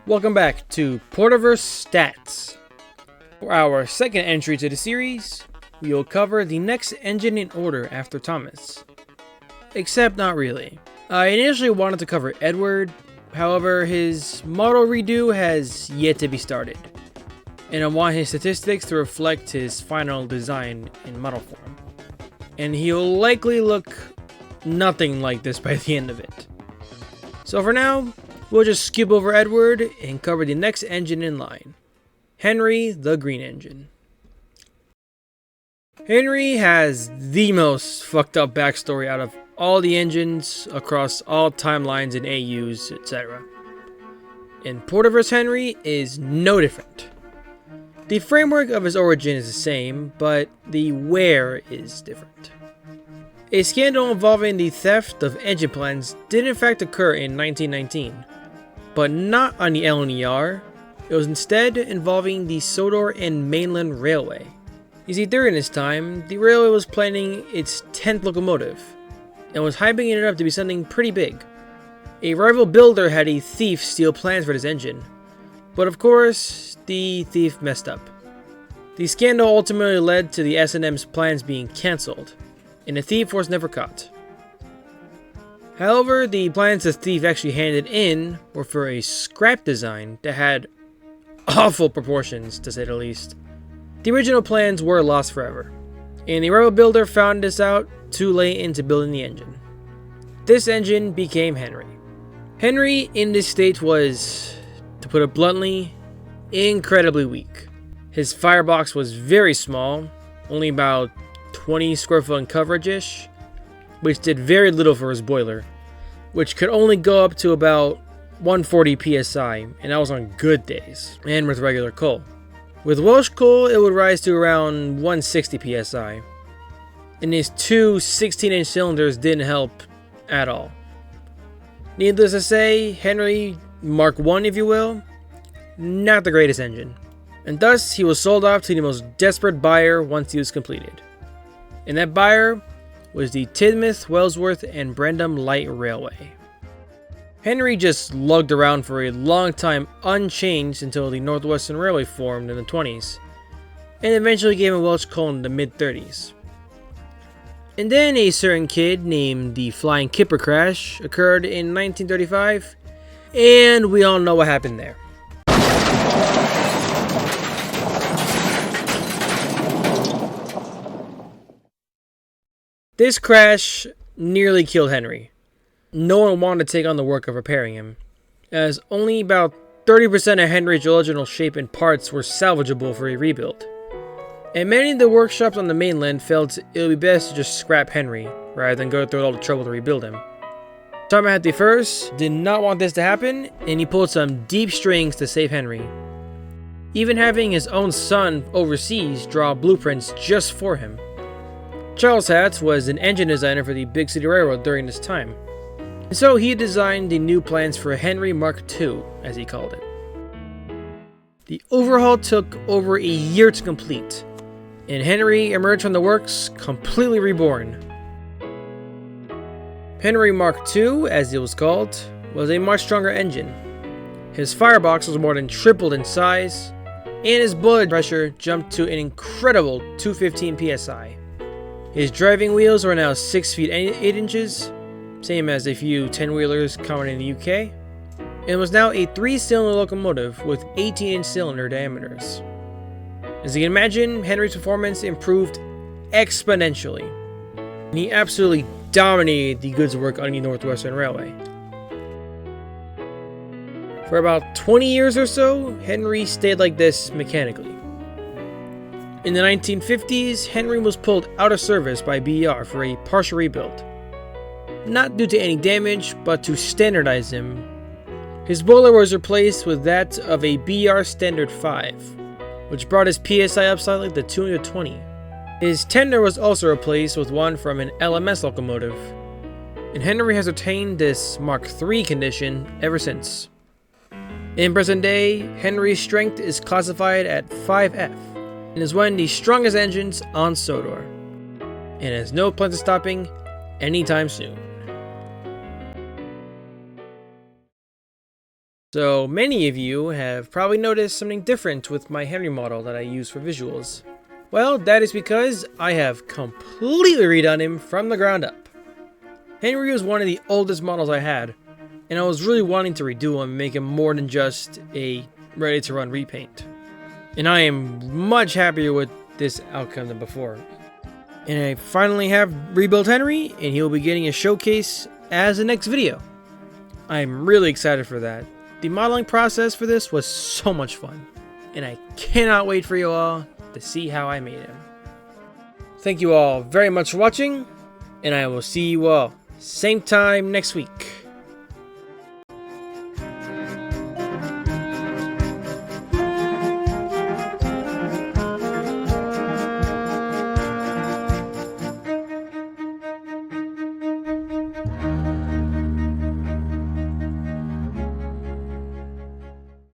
Welcome back to Porterverse Stats. For our second entry to the series, we will cover the next engine in order after Thomas. Except not really. I initially wanted to cover Edward, however his model redo has yet to be started, and I want his statistics to reflect his final design in model form. And he'll likely look nothing like this by the end of it. So for now, we'll just skip over Edward and cover the next engine in line. Henry the Green Engine. Henry has the most fucked up backstory out of all the engines across all timelines and AUs, etc. And Porterverse Henry is no different. The framework of his origin is the same, but the where is different. A scandal involving the theft of engine plans did in fact occur in 1919, but not on the LNER. It was instead involving the Sodor and Mainland Railway. You see, during this time, the railway was planning its 10th locomotive, and was hyping it up to be something pretty big. A rival builder had a thief steal plans for this engine, but of course, the thief messed up. The scandal ultimately led to the S&M's plans being cancelled, and the thief was never caught. However, the plans the thief actually handed in were for a scrap design that had awful proportions, to say the least. The original plans were lost forever, and the rival builder found this out too late into building the engine. This engine became Henry. Henry in this state was, to put it bluntly, incredibly weak. His firebox was very small, only about 20 square foot in coverage-ish, which did very little for his boiler, which could only go up to about 140 psi, and that was on good days, and with regular coal. With Welsh coal, it would rise to around 160 psi, and his two 16-inch cylinders didn't help at all. Needless to say, Henry Mark I, if you will, not the greatest engine, and thus he was sold off to the most desperate buyer once he was completed. And that buyer was the Tidmouth, Wellsworth, and Brendam Light Railway. Henry just lugged around for a long time unchanged until the Northwestern Railway formed in the 20s, and eventually gave him Welsh coal in the mid-30s. And then a certain kid named the Flying Kipper crash occurred in 1935, and we all know what happened there. This crash nearly killed Henry. No one wanted to take on the work of repairing him, as only about 30% of Henry's original shape and parts were salvageable for a rebuild. And many of the workshops on the mainland felt it would be best to just scrap Henry, rather than go through all the trouble to rebuild him. Thomas I did not want this to happen, and he pulled some deep strings to save Henry, even having his own son overseas draw blueprints just for him. Charles Hatch was an engine designer for the Big City Railroad during this time, and so he designed the new plans for Henry Mark II, as he called it. The overhaul took over a year to complete, and Henry emerged from the works completely reborn. Henry Mark II, as it was called, was a much stronger engine. His firebox was more than tripled in size, and his boiler pressure jumped to an incredible 215 psi. His driving wheels were now 6 feet 8 inches, same as a few 10-wheelers common in the UK, and was now a 3-cylinder locomotive with 18-inch cylinder diameters. As you can imagine, Henry's performance improved exponentially, and he absolutely dominated the goods work on the Northwestern Railway. For about 20 years or so, Henry stayed like this mechanically. In the 1950s, Henry was pulled out of service by BR for a partial rebuild. Not due to any damage, but to standardize him. His boiler was replaced with that of a BR Standard 5, which brought his PSI up slightly to 220. His tender was also replaced with one from an LMS locomotive, and Henry has retained this Mark III condition ever since. In present day, Henry's strength is classified at 5F, and is one of the strongest engines on Sodor, and has no plans of stopping anytime soon. So many of you have probably noticed something different with my Henry model that I use for visuals. Well, that is because I have completely redone him from the ground up. Henry was one of the oldest models I had, and I was really wanting to redo him and make him more than just a ready-to-run repaint. And I am much happier with this outcome than before. And I finally have rebuilt Henry, and he'll be getting a showcase as the next video. I'm really excited for that. The modeling process for this was so much fun, and I cannot wait for you all to see how I made him. Thank you all very much for watching, and I will see you all same time next week.